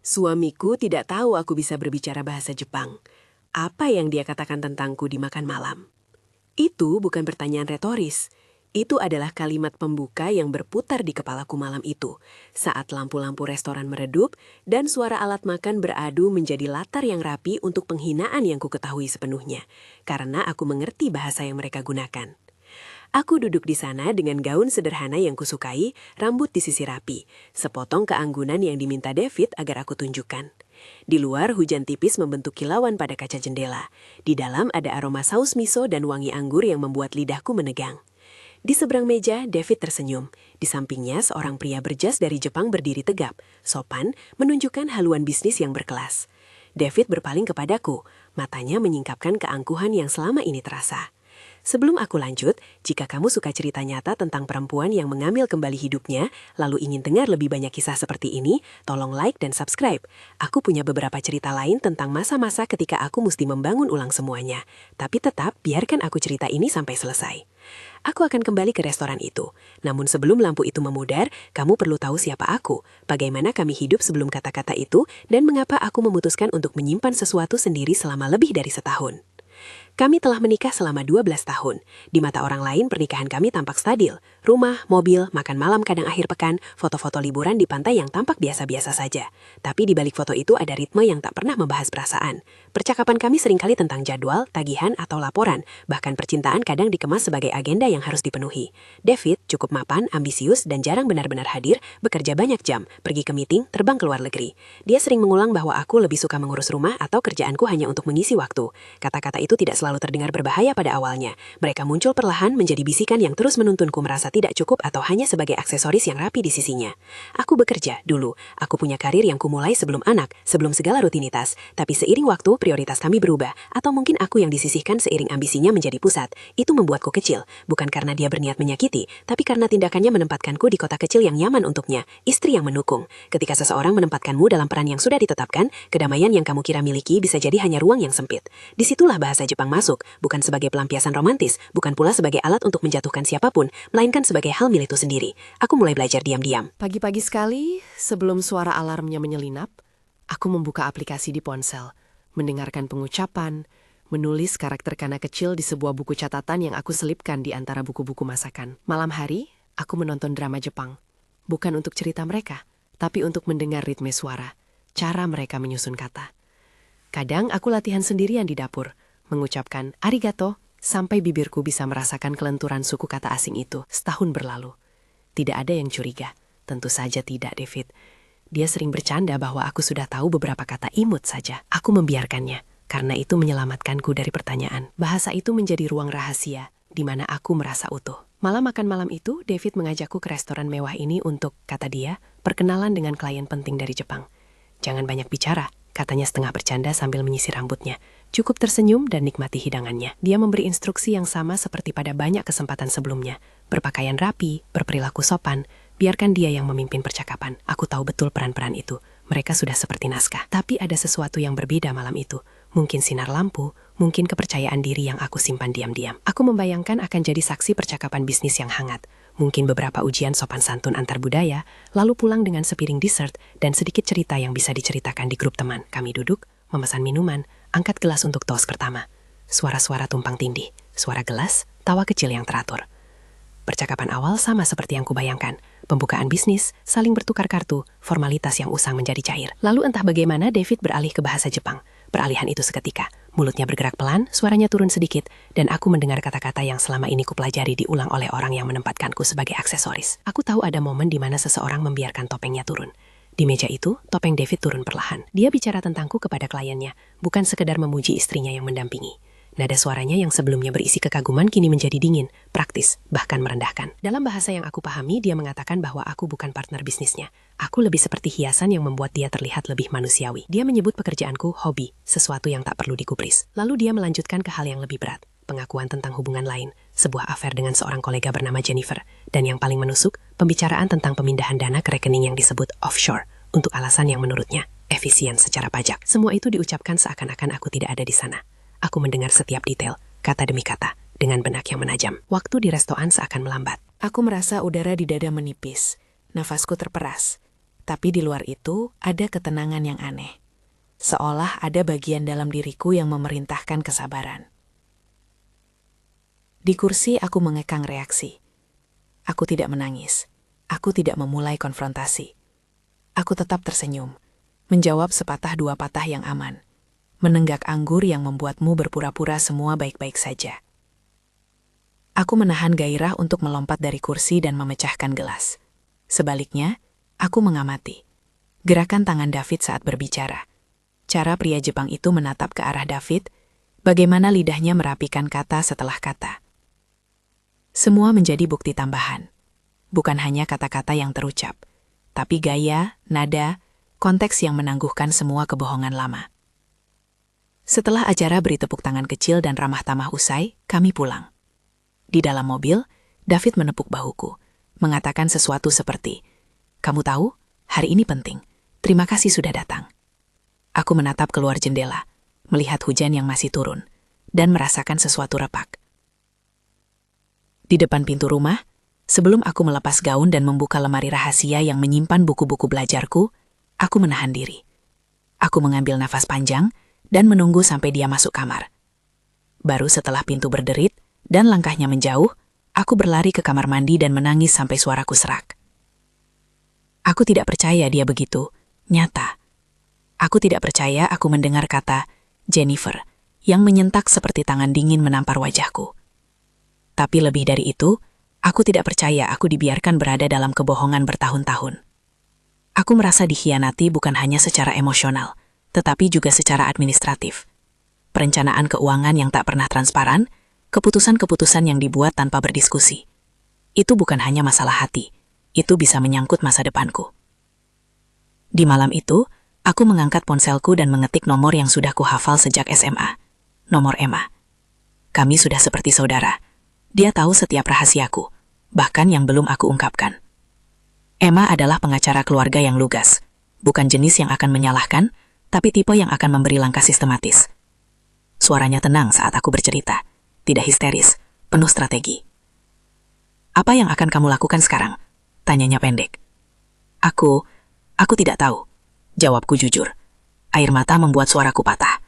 Suamiku tidak tahu aku bisa berbicara bahasa Jepang. Apa yang dia katakan tentangku di makan malam? Itu bukan pertanyaan retoris. Itu adalah kalimat pembuka yang berputar di kepalaku malam itu, saat lampu-lampu restoran meredup dan suara alat makan beradu menjadi latar yang rapi untuk penghinaan yang kuketahui sepenuhnya, karena aku mengerti bahasa yang mereka gunakan. Aku duduk di sana dengan gaun sederhana yang kusukai, rambut disisir rapi, sepotong keanggunan yang diminta David agar aku tunjukkan. Di luar hujan tipis membentuk kilauan pada kaca jendela. Di dalam ada aroma saus miso dan wangi anggur yang membuat lidahku menegang. Di seberang meja, David tersenyum. Di sampingnya seorang pria berjas dari Jepang berdiri tegap, sopan, menunjukkan haluan bisnis yang berkelas. David berpaling kepadaku, matanya menyingkapkan keangkuhan yang selama ini terasa. Sebelum aku lanjut, jika kamu suka cerita nyata tentang perempuan yang mengambil kembali hidupnya, lalu ingin dengar lebih banyak kisah seperti ini, tolong like dan subscribe. Aku punya beberapa cerita lain tentang masa-masa ketika aku mesti membangun ulang semuanya. Tapi tetap, biarkan aku cerita ini sampai selesai. Aku akan kembali ke restoran itu. Namun sebelum lampu itu memudar, kamu perlu tahu siapa aku, bagaimana kami hidup sebelum kata-kata itu, dan mengapa aku memutuskan untuk menyimpan sesuatu sendiri selama lebih dari setahun. Kami telah menikah selama 12 tahun. Di mata orang lain, pernikahan kami tampak stabil. Rumah, mobil, makan malam kadang akhir pekan, foto-foto liburan di pantai yang tampak biasa-biasa saja. Tapi di balik foto itu ada ritme yang tak pernah membahas perasaan. Percakapan kami seringkali tentang jadwal, tagihan, atau laporan. Bahkan percintaan kadang dikemas sebagai agenda yang harus dipenuhi. David cukup mapan, ambisius, dan jarang benar-benar hadir, bekerja banyak jam, pergi ke meeting, terbang ke luar negeri. Dia sering mengulang bahwa aku lebih suka mengurus rumah atau kerjaanku hanya untuk mengisi waktu. Kata-kata itu tidak selalu terdengar berbahaya pada awalnya. Mereka muncul perlahan menjadi bisikan yang terus menuntunku merasa tidak cukup atau hanya sebagai aksesoris yang rapi di sisinya. Aku bekerja dulu. Aku punya karir yang kumulai sebelum anak, sebelum segala rutinitas. Tapi seiring waktu, prioritas kami berubah. Atau mungkin aku yang disisihkan seiring ambisinya menjadi pusat. Itu membuatku kecil. Bukan karena dia berniat menyakiti, tapi karena tindakannya menempatkanku di kota kecil yang nyaman untuknya. Istri yang mendukung. Ketika seseorang menempatkanmu dalam peran yang sudah ditetapkan, kedamaian yang kamu kira miliki bisa jadi hanya ruang yang sempit. Disitulah bahasa Jepang masuk, bukan sebagai pelampiasan romantis, bukan pula sebagai alat untuk menjatuhkan siapapun, melainkan sebagai hal milikku sendiri. Aku mulai belajar diam-diam. Pagi-pagi sekali, sebelum suara alarmnya menyelinap, aku membuka aplikasi di ponsel, mendengarkan pengucapan, menulis karakter kana kecil di sebuah buku catatan yang aku selipkan di antara buku-buku masakan. Malam hari, aku menonton drama Jepang. Bukan untuk cerita mereka, tapi untuk mendengar ritme suara, cara mereka menyusun kata. Kadang aku latihan sendirian di dapur, mengucapkan arigato sampai bibirku bisa merasakan kelenturan suku kata asing itu. Setahun berlalu. Tidak ada yang curiga. Tentu saja tidak, David. Dia sering bercanda bahwa aku sudah tahu beberapa kata imut saja. Aku membiarkannya, karena itu menyelamatkanku dari pertanyaan. Bahasa itu menjadi ruang rahasia, di mana aku merasa utuh. Malam makan malam itu, David mengajakku ke restoran mewah ini untuk, kata dia, perkenalan dengan klien penting dari Jepang. Jangan banyak bicara, katanya setengah bercanda sambil menyisir rambutnya. Cukup tersenyum dan nikmati hidangannya. Dia memberi instruksi yang sama seperti pada banyak kesempatan sebelumnya. Berpakaian rapi, berperilaku sopan, biarkan dia yang memimpin percakapan. Aku tahu betul peran-peran itu. Mereka sudah seperti naskah. Tapi ada sesuatu yang berbeda malam itu. Mungkin sinar lampu, mungkin kepercayaan diri yang aku simpan diam-diam. Aku membayangkan akan jadi saksi percakapan bisnis yang hangat. Mungkin beberapa ujian sopan santun antar budaya, lalu pulang dengan sepiring dessert dan sedikit cerita yang bisa diceritakan di grup teman. Kami duduk, memesan minuman, angkat gelas untuk toast pertama. Suara-suara tumpang tindih, suara gelas, tawa kecil yang teratur. Percakapan awal sama seperti yang kubayangkan. Pembukaan bisnis, saling bertukar kartu, formalitas yang usang menjadi cair. Lalu entah bagaimana David beralih ke bahasa Jepang. Peralihan itu seketika. Mulutnya bergerak pelan, suaranya turun sedikit, dan aku mendengar kata-kata yang selama ini kupelajari diulang oleh orang yang menempatkanku sebagai aksesoris. Aku tahu ada momen di mana seseorang membiarkan topengnya turun. Di meja itu, topeng David turun perlahan. Dia bicara tentangku kepada kliennya, bukan sekedar memuji istrinya yang mendampingi. Nada suaranya yang sebelumnya berisi kekaguman kini menjadi dingin, praktis, bahkan merendahkan. Dalam bahasa yang aku pahami, dia mengatakan bahwa aku bukan partner bisnisnya. Aku lebih seperti hiasan yang membuat dia terlihat lebih manusiawi. Dia menyebut pekerjaanku hobi, sesuatu yang tak perlu digubris. Lalu dia melanjutkan ke hal yang lebih berat. Pengakuan tentang hubungan lain, sebuah affair dengan seorang kolega bernama Jennifer, dan yang paling menusuk, pembicaraan tentang pemindahan dana ke rekening yang disebut offshore, untuk alasan yang menurutnya efisien secara pajak. Semua itu diucapkan seakan-akan aku tidak ada di sana. Aku mendengar setiap detail, kata demi kata, dengan benak yang menajam. Waktu di restoran seakan melambat. Aku merasa udara di dada menipis. Nafasku terperas. Tapi di luar itu ada ketenangan yang aneh. Seolah ada bagian dalam diriku yang memerintahkan kesabaran. Di kursi aku mengekang reaksi. Aku tidak menangis. Aku tidak memulai konfrontasi. Aku tetap tersenyum, menjawab sepatah dua patah yang aman, menenggak anggur yang membuatmu berpura-pura semua baik-baik saja. Aku menahan gairah untuk melompat dari kursi dan memecahkan gelas. Sebaliknya, aku mengamati gerakan tangan David saat berbicara. Cara pria Jepang itu menatap ke arah David, bagaimana lidahnya merapikan kata setelah kata. Semua menjadi bukti tambahan. Bukan hanya kata-kata yang terucap, tapi gaya, nada, konteks yang menangguhkan semua kebohongan lama. Setelah acara beri tepuk tangan kecil dan ramah tamah usai, kami pulang. Di dalam mobil, David menepuk bahuku, mengatakan sesuatu seperti, "Kamu tahu, hari ini penting. Terima kasih sudah datang." Aku menatap keluar jendela, melihat hujan yang masih turun, dan merasakan sesuatu repak. Di depan pintu rumah, sebelum aku melepas gaun dan membuka lemari rahasia yang menyimpan buku-buku belajarku, aku menahan diri. Aku mengambil nafas panjang dan menunggu sampai dia masuk kamar. Baru setelah pintu berderit dan langkahnya menjauh, aku berlari ke kamar mandi dan menangis sampai suaraku serak. Aku tidak percaya dia begitu, nyata. Aku tidak percaya aku mendengar kata Jennifer yang menyentak seperti tangan dingin menampar wajahku. Tapi lebih dari itu, aku tidak percaya aku dibiarkan berada dalam kebohongan bertahun-tahun. Aku merasa dikhianati bukan hanya secara emosional, tetapi juga secara administratif. Perencanaan keuangan yang tak pernah transparan, keputusan-keputusan yang dibuat tanpa berdiskusi. Itu bukan hanya masalah hati, itu bisa menyangkut masa depanku. Di malam itu, aku mengangkat ponselku dan mengetik nomor yang sudah kuhafal sejak SMA. Nomor Emma. Kami sudah seperti saudara. Dia tahu setiap rahasiaku, bahkan yang belum aku ungkapkan. Emma adalah pengacara keluarga yang lugas, bukan jenis yang akan menyalahkan, tapi tipe yang akan memberi langkah sistematis. Suaranya tenang saat aku bercerita, tidak histeris, penuh strategi. "Apa yang akan kamu lakukan sekarang?" tanyanya pendek. Aku tidak tahu, jawabku jujur. Air mata membuat suaraku patah.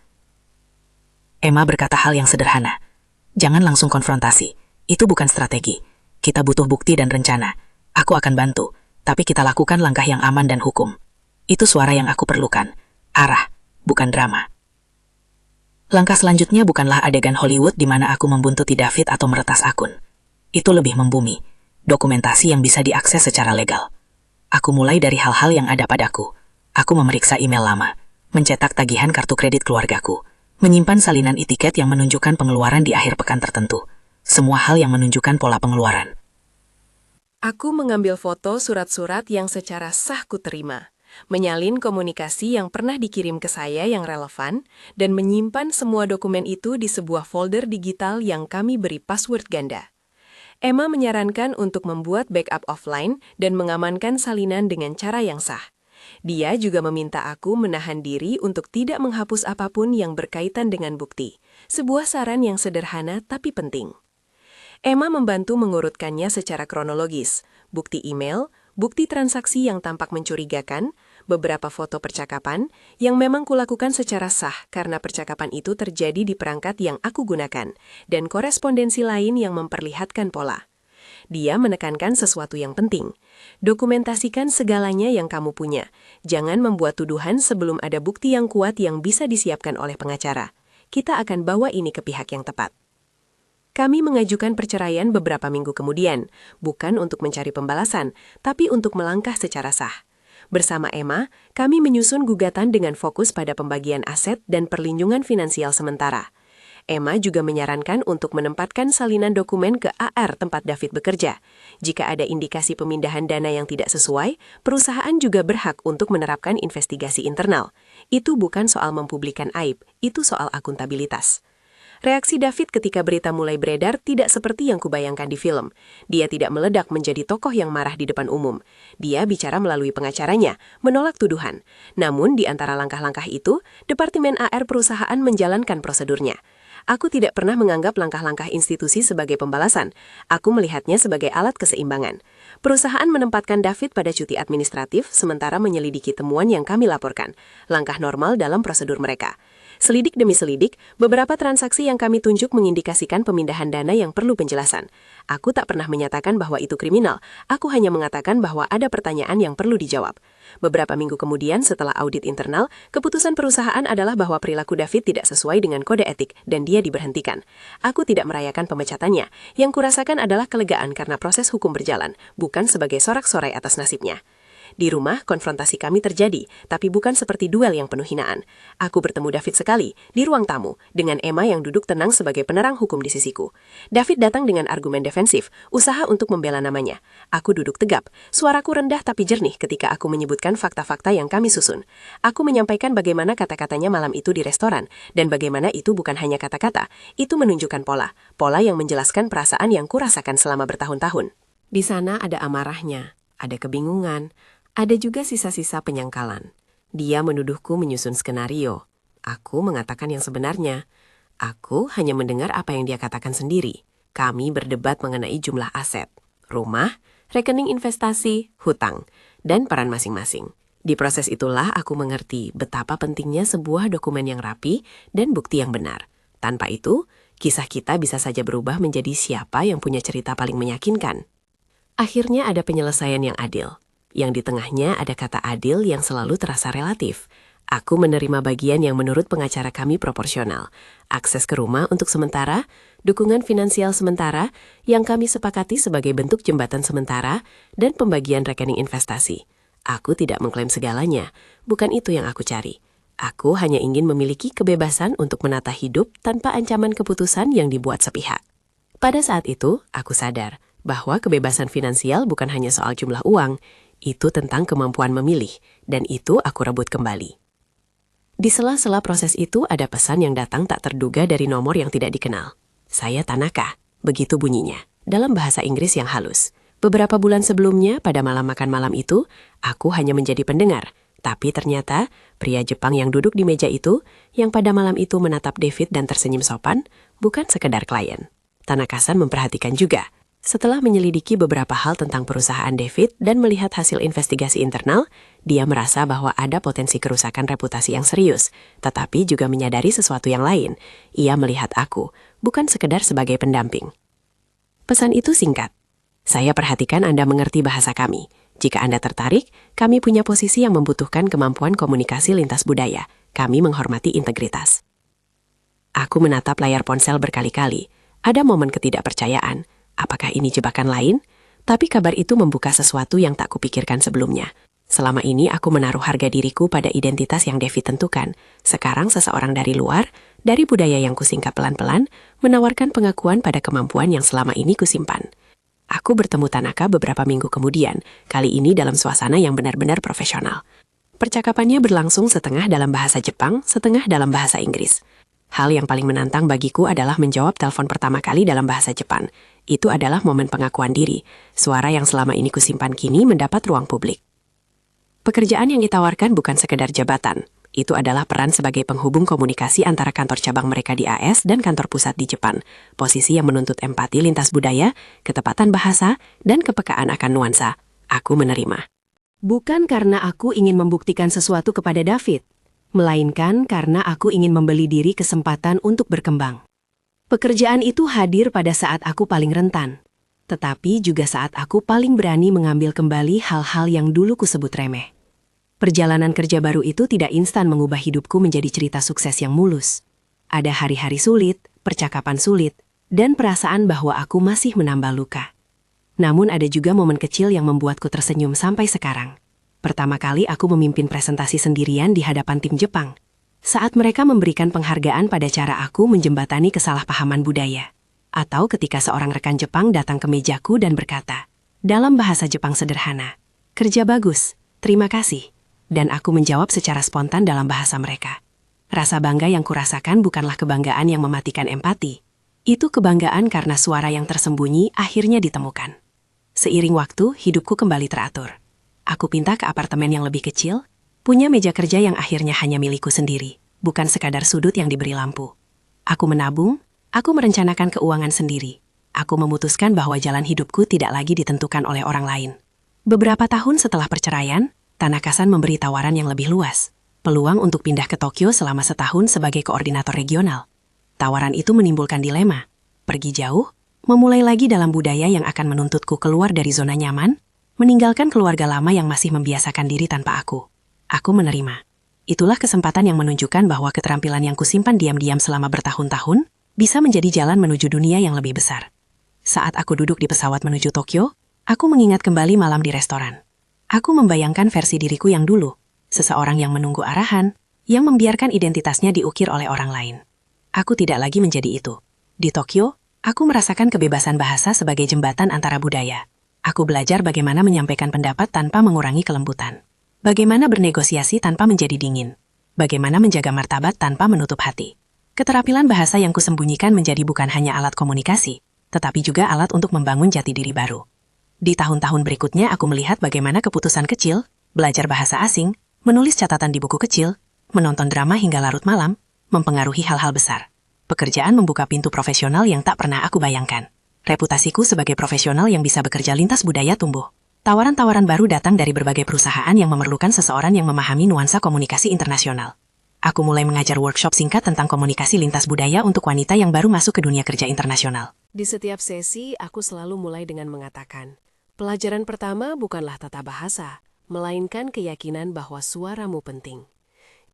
Emma berkata hal yang sederhana, "Jangan langsung konfrontasi. Itu bukan strategi. Kita butuh bukti dan rencana. Aku akan bantu, tapi kita lakukan langkah yang aman dan hukum." Itu suara yang aku perlukan. Arah, bukan drama. Langkah selanjutnya bukanlah adegan Hollywood di mana aku membuntuti David atau meretas akun. Itu lebih membumi. Dokumentasi yang bisa diakses secara legal. Aku mulai dari hal-hal yang ada padaku. Aku memeriksa email lama, mencetak tagihan kartu kredit keluargaku, menyimpan salinan e-tiket yang menunjukkan pengeluaran di akhir pekan tertentu. Semua hal yang menunjukkan pola pengeluaran. Aku mengambil foto surat-surat yang secara sah kuterima, menyalin komunikasi yang pernah dikirim ke saya yang relevan, dan menyimpan semua dokumen itu di sebuah folder digital yang kami beri password ganda. Emma menyarankan untuk membuat backup offline dan mengamankan salinan dengan cara yang sah. Dia juga meminta aku menahan diri untuk tidak menghapus apapun yang berkaitan dengan bukti. Sebuah saran yang sederhana tapi penting. Emma membantu mengurutkannya secara kronologis, bukti email, bukti transaksi yang tampak mencurigakan, beberapa foto percakapan, yang memang kulakukan secara sah karena percakapan itu terjadi di perangkat yang aku gunakan, dan korespondensi lain yang memperlihatkan pola. Dia menekankan sesuatu yang penting. Dokumentasikan segalanya yang kamu punya. Jangan membuat tuduhan sebelum ada bukti yang kuat yang bisa disiapkan oleh pengacara. Kita akan bawa ini ke pihak yang tepat. Kami mengajukan perceraian beberapa minggu kemudian, bukan untuk mencari pembalasan, tapi untuk melangkah secara sah. Bersama Emma, kami menyusun gugatan dengan fokus pada pembagian aset dan perlindungan finansial sementara. Emma juga menyarankan untuk menempatkan salinan dokumen ke AR tempat David bekerja. Jika ada indikasi pemindahan dana yang tidak sesuai, perusahaan juga berhak untuk menerapkan investigasi internal. Itu bukan soal mempublikkan aib, itu soal akuntabilitas. Reaksi David ketika berita mulai beredar tidak seperti yang kubayangkan di film. Dia tidak meledak menjadi tokoh yang marah di depan umum. Dia bicara melalui pengacaranya, menolak tuduhan. Namun di antara langkah-langkah itu, Departemen AR perusahaan menjalankan prosedurnya. Aku tidak pernah menganggap langkah-langkah institusi sebagai pembalasan. Aku melihatnya sebagai alat keseimbangan. Perusahaan menempatkan David pada cuti administratif sementara menyelidiki temuan yang kami laporkan. Langkah normal dalam prosedur mereka. Selidik demi selidik, beberapa transaksi yang kami tunjuk mengindikasikan pemindahan dana yang perlu penjelasan. Aku tak pernah menyatakan bahwa itu kriminal, aku hanya mengatakan bahwa ada pertanyaan yang perlu dijawab. Beberapa minggu kemudian setelah audit internal, keputusan perusahaan adalah bahwa perilaku David tidak sesuai dengan kode etik dan dia diberhentikan. Aku tidak merayakan pemecatannya, yang kurasakan adalah kelegaan karena proses hukum berjalan, bukan sebagai sorak-sorai atas nasibnya. Di rumah, konfrontasi kami terjadi, tapi bukan seperti duel yang penuh hinaan. Aku bertemu David sekali, di ruang tamu, dengan Emma yang duduk tenang sebagai penerang hukum di sisiku. David datang dengan argumen defensif, usaha untuk membela namanya. Aku duduk tegap, suaraku rendah tapi jernih ketika aku menyebutkan fakta-fakta yang kami susun. Aku menyampaikan bagaimana kata-katanya malam itu di restoran, dan bagaimana itu bukan hanya kata-kata, itu menunjukkan pola yang menjelaskan perasaan yang kurasakan selama bertahun-tahun. Di sana ada amarahnya, ada kebingungan, ada juga sisa-sisa penyangkalan. Dia menuduhku menyusun skenario. Aku mengatakan yang sebenarnya. Aku hanya mendengar apa yang dia katakan sendiri. Kami berdebat mengenai jumlah aset, rumah, rekening investasi, hutang, dan peran masing-masing. Di proses itulah aku mengerti betapa pentingnya sebuah dokumen yang rapi dan bukti yang benar. Tanpa itu, kisah kita bisa saja berubah menjadi siapa yang punya cerita paling meyakinkan. Akhirnya ada penyelesaian yang adil. Yang di tengahnya ada kata adil yang selalu terasa relatif. Aku menerima bagian yang menurut pengacara kami proporsional. Akses ke rumah untuk sementara, dukungan finansial sementara yang kami sepakati sebagai bentuk jembatan sementara, dan pembagian rekening investasi. Aku tidak mengklaim segalanya, bukan itu yang aku cari. Aku hanya ingin memiliki kebebasan untuk menata hidup tanpa ancaman keputusan yang dibuat sepihak. Pada saat itu, aku sadar bahwa kebebasan finansial bukan hanya soal jumlah uang, itu tentang kemampuan memilih, dan itu aku rebut kembali. Di sela-sela proses itu ada pesan yang datang tak terduga dari nomor yang tidak dikenal. Saya Tanaka, begitu bunyinya, dalam bahasa Inggris yang halus. Beberapa bulan sebelumnya, pada malam makan malam itu, aku hanya menjadi pendengar. Tapi ternyata, pria Jepang yang duduk di meja itu, yang pada malam itu menatap David dan tersenyum sopan, bukan sekedar klien. Tanaka-san memperhatikan juga. Setelah menyelidiki beberapa hal tentang perusahaan David dan melihat hasil investigasi internal, dia merasa bahwa ada potensi kerusakan reputasi yang serius, tetapi juga menyadari sesuatu yang lain. Ia melihat aku, bukan sekedar sebagai pendamping. Pesan itu singkat. Saya perhatikan Anda mengerti bahasa kami. Jika Anda tertarik, kami punya posisi yang membutuhkan kemampuan komunikasi lintas budaya. Kami menghormati integritas. Aku menatap layar ponsel berkali-kali. Ada momen ketidakpercayaan. Apakah ini jebakan lain? Tapi kabar itu membuka sesuatu yang tak kupikirkan sebelumnya. Selama ini aku menaruh harga diriku pada identitas yang David tentukan. Sekarang seseorang dari luar, dari budaya yang kusingkap pelan-pelan, menawarkan pengakuan pada kemampuan yang selama ini kusimpan. Aku bertemu Tanaka beberapa minggu kemudian, kali ini dalam suasana yang benar-benar profesional. Percakapannya berlangsung setengah dalam bahasa Jepang, setengah dalam bahasa Inggris. Hal yang paling menantang bagiku adalah menjawab telepon pertama kali dalam bahasa Jepang. Itu adalah momen pengakuan diri. Suara yang selama ini kusimpan kini mendapat ruang publik. Pekerjaan yang ditawarkan bukan sekedar jabatan. Itu adalah peran sebagai penghubung komunikasi antara kantor cabang mereka di AS dan kantor pusat di Jepang. Posisi yang menuntut empati lintas budaya, ketepatan bahasa, dan kepekaan akan nuansa. Aku menerima. Bukan karena aku ingin membuktikan sesuatu kepada David, melainkan karena aku ingin membeli diri kesempatan untuk berkembang. Pekerjaan itu hadir pada saat aku paling rentan, tetapi juga saat aku paling berani mengambil kembali hal-hal yang dulu kusebut remeh. Perjalanan kerja baru itu tidak instan mengubah hidupku menjadi cerita sukses yang mulus. Ada hari-hari sulit, percakapan sulit, dan perasaan bahwa aku masih menambah luka. Namun ada juga momen kecil yang membuatku tersenyum sampai sekarang. Pertama kali aku memimpin presentasi sendirian di hadapan tim Jepang. Saat mereka memberikan penghargaan pada cara aku menjembatani kesalahpahaman budaya. Atau ketika seorang rekan Jepang datang ke mejaku dan berkata, dalam bahasa Jepang sederhana, "Kerja bagus, terima kasih." Dan aku menjawab secara spontan dalam bahasa mereka. Rasa bangga yang kurasakan bukanlah kebanggaan yang mematikan empati. Itu kebanggaan karena suara yang tersembunyi akhirnya ditemukan. Seiring waktu, hidupku kembali teratur. Aku pindah ke apartemen yang lebih kecil, punya meja kerja yang akhirnya hanya milikku sendiri, bukan sekadar sudut yang diberi lampu. Aku menabung, aku merencanakan keuangan sendiri. aku memutuskan bahwa jalan hidupku tidak lagi ditentukan oleh orang lain. Beberapa tahun setelah perceraian, Tanaka-san memberi tawaran yang lebih luas. Peluang untuk pindah ke Tokyo selama setahun sebagai koordinator regional. Tawaran itu menimbulkan dilema. Pergi jauh, memulai lagi dalam budaya yang akan menuntutku keluar dari zona nyaman, meninggalkan keluarga lama yang masih membiasakan diri tanpa aku. Aku menerima. Itulah kesempatan yang menunjukkan bahwa keterampilan yang kusimpan diam-diam selama bertahun-tahun bisa menjadi jalan menuju dunia yang lebih besar. Saat aku duduk di pesawat menuju Tokyo, aku mengingat kembali malam di restoran. Aku membayangkan versi diriku yang dulu, seseorang yang menunggu arahan, yang membiarkan identitasnya diukir oleh orang lain. Aku tidak lagi menjadi itu. Di Tokyo, aku merasakan kebebasan bahasa sebagai jembatan antara budaya. Aku belajar bagaimana menyampaikan pendapat tanpa mengurangi kelembutan. Bagaimana bernegosiasi tanpa menjadi dingin. Bagaimana menjaga martabat tanpa menutup hati. Keterampilan bahasa yang kusembunyikan menjadi bukan hanya alat komunikasi, tetapi juga alat untuk membangun jati diri baru. Di tahun-tahun berikutnya aku melihat bagaimana keputusan kecil, belajar bahasa asing, menulis catatan di buku kecil, menonton drama hingga larut malam, mempengaruhi hal-hal besar. Pekerjaan membuka pintu profesional yang tak pernah aku bayangkan. Reputasiku sebagai profesional yang bisa bekerja lintas budaya tumbuh. Tawaran-tawaran baru datang dari berbagai perusahaan yang memerlukan seseorang yang memahami nuansa komunikasi internasional. Aku mulai mengajar workshop singkat tentang komunikasi lintas budaya untuk wanita yang baru masuk ke dunia kerja internasional. Di setiap sesi, aku selalu mulai dengan mengatakan, pelajaran pertama bukanlah tata bahasa, melainkan keyakinan bahwa suaramu penting.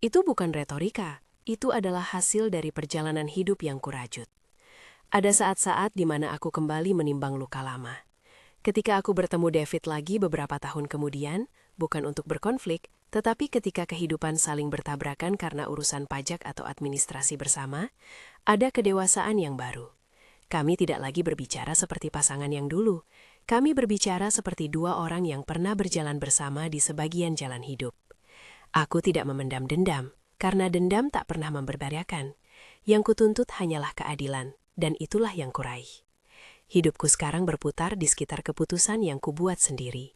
Itu bukan retorika, itu adalah hasil dari perjalanan hidup yang kurajut. Ada saat-saat di mana aku kembali menimbang luka lama. Ketika aku bertemu David lagi beberapa tahun kemudian, bukan untuk berkonflik, tetapi ketika kehidupan saling bertabrakan karena urusan pajak atau administrasi bersama, ada kedewasaan yang baru. Kami tidak lagi berbicara seperti pasangan yang dulu. Kami berbicara seperti dua orang yang pernah berjalan bersama di sebagian jalan hidup. Aku tidak memendam dendam, karena dendam tak pernah memberdayakan. Yang kutuntut hanyalah keadilan, dan itulah yang kuraih. Hidupku sekarang berputar di sekitar keputusan yang kubuat sendiri.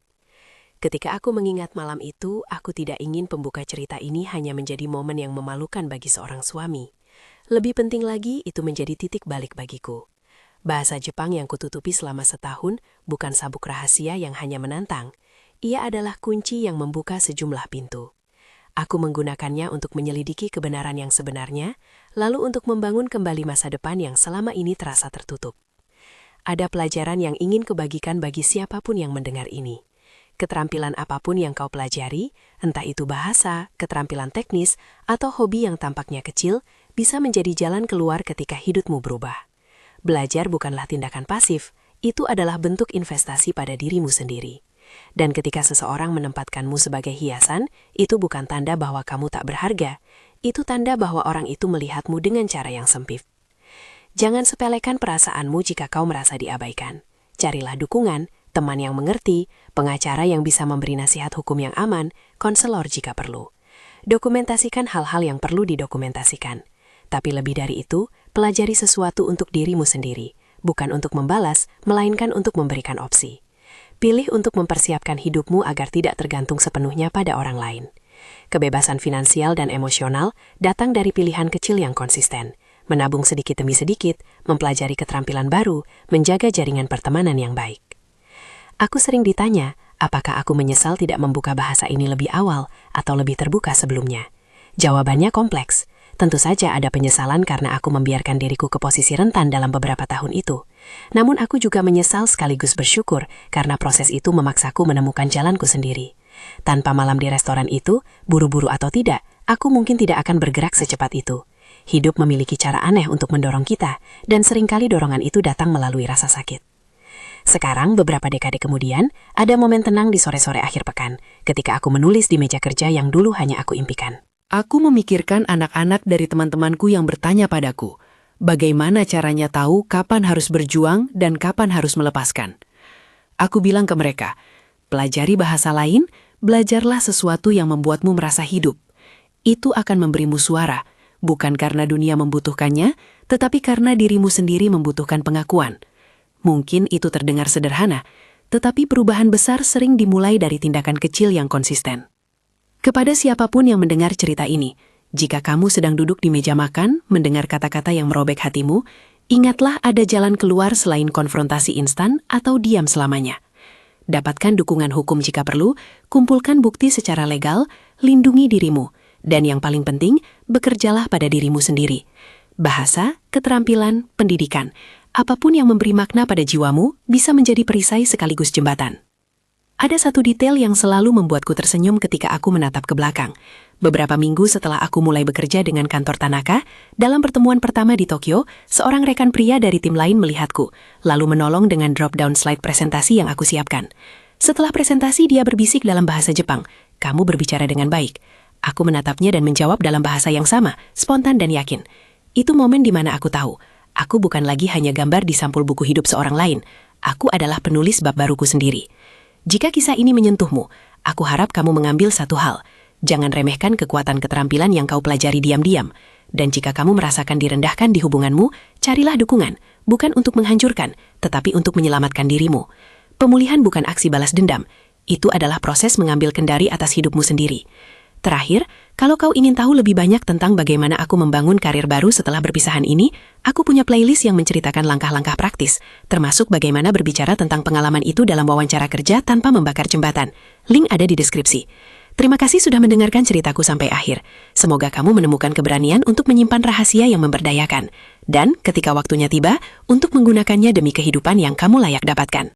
Ketika aku mengingat malam itu, aku tidak ingin pembuka cerita ini hanya menjadi momen yang memalukan bagi seorang suami. Lebih penting lagi, itu menjadi titik balik bagiku. Bahasa Jepang yang kututupi selama setahun bukan sabuk rahasia yang hanya menantang. Ia adalah kunci yang membuka sejumlah pintu. Aku menggunakannya untuk menyelidiki kebenaran yang sebenarnya, lalu untuk membangun kembali masa depan yang selama ini terasa tertutup. Ada pelajaran yang ingin kubagikan bagi siapapun yang mendengar ini. Keterampilan apapun yang kau pelajari, entah itu bahasa, keterampilan teknis, atau hobi yang tampaknya kecil, bisa menjadi jalan keluar ketika hidupmu berubah. Belajar bukanlah tindakan pasif, itu adalah bentuk investasi pada dirimu sendiri. Dan ketika seseorang menempatkanmu sebagai hiasan, itu bukan tanda bahwa kamu tak berharga, itu tanda bahwa orang itu melihatmu dengan cara yang sempit. Jangan sepelekan perasaanmu jika kau merasa diabaikan. Carilah dukungan, teman yang mengerti, pengacara yang bisa memberi nasihat hukum yang aman, konselor jika perlu. Dokumentasikan hal-hal yang perlu didokumentasikan. Tapi lebih dari itu, pelajari sesuatu untuk dirimu sendiri, bukan untuk membalas, melainkan untuk memberikan opsi. Pilih untuk mempersiapkan hidupmu agar tidak tergantung sepenuhnya pada orang lain. Kebebasan finansial dan emosional datang dari pilihan kecil yang konsisten, menabung sedikit demi sedikit, mempelajari keterampilan baru, menjaga jaringan pertemanan yang baik. Aku sering ditanya, apakah aku menyesal tidak membuka bahasa ini lebih awal atau lebih terbuka sebelumnya? Jawabannya kompleks. Tentu saja ada penyesalan karena aku membiarkan diriku ke posisi rentan dalam beberapa tahun itu. Namun aku juga menyesal sekaligus bersyukur karena proses itu memaksaku menemukan jalanku sendiri. Tanpa malam di restoran itu, buru-buru atau tidak, aku mungkin tidak akan bergerak secepat itu. Hidup memiliki cara aneh untuk mendorong kita, dan seringkali dorongan itu datang melalui rasa sakit. Sekarang, beberapa dekade kemudian, ada momen tenang di sore-sore akhir pekan, ketika aku menulis di meja kerja yang dulu hanya aku impikan. Aku memikirkan anak-anak dari teman-temanku yang bertanya padaku, bagaimana caranya tahu kapan harus berjuang dan kapan harus melepaskan. Aku bilang ke mereka, pelajari bahasa lain, belajarlah sesuatu yang membuatmu merasa hidup. Itu akan memberimu suara, bukan karena dunia membutuhkannya, tetapi karena dirimu sendiri membutuhkan pengakuan. Mungkin itu terdengar sederhana, tetapi perubahan besar sering dimulai dari tindakan kecil yang konsisten. Kepada siapapun yang mendengar cerita ini, jika kamu sedang duduk di meja makan, mendengar kata-kata yang merobek hatimu, Ingatlah ada jalan keluar selain konfrontasi instan atau diam selamanya. Dapatkan dukungan hukum jika perlu, kumpulkan bukti secara legal, lindungi dirimu, dan yang paling penting, bekerjalah pada dirimu sendiri. Bahasa, keterampilan, pendidikan, apapun yang memberi makna pada jiwamu bisa menjadi perisai sekaligus jembatan. Ada satu detail yang selalu membuatku tersenyum ketika aku menatap ke belakang. Beberapa minggu setelah aku mulai bekerja dengan kantor Tanaka, dalam pertemuan pertama di Tokyo, seorang rekan pria dari tim lain melihatku, lalu menolong dengan drop-down slide presentasi yang aku siapkan. Setelah presentasi, dia berbisik dalam bahasa Jepang, "Kamu berbicara dengan baik." Aku menatapnya dan menjawab dalam bahasa yang sama, spontan dan yakin. Itu momen di mana aku tahu, aku bukan lagi hanya gambar di sampul buku hidup seorang lain, aku adalah penulis bab baruku sendiri. Jika kisah ini menyentuhmu, aku harap kamu mengambil satu hal. Jangan remehkan kekuatan keterampilan yang kau pelajari diam-diam. Dan jika kamu merasakan direndahkan di hubunganmu, carilah dukungan, bukan untuk menghancurkan, tetapi untuk menyelamatkan dirimu. Pemulihan bukan aksi balas dendam. Itu adalah proses mengambil kendali atas hidupmu sendiri. Terakhir, kalau kau ingin tahu lebih banyak tentang bagaimana aku membangun karir baru setelah berpisahan ini, aku punya playlist yang menceritakan langkah-langkah praktis, termasuk bagaimana berbicara tentang pengalaman itu dalam wawancara kerja tanpa membakar jembatan. Link ada di deskripsi. Terima kasih sudah mendengarkan ceritaku sampai akhir. Semoga kamu menemukan keberanian untuk menyimpan rahasia yang memberdayakan. Dan ketika waktunya tiba, untuk menggunakannya demi kehidupan yang kamu layak dapatkan.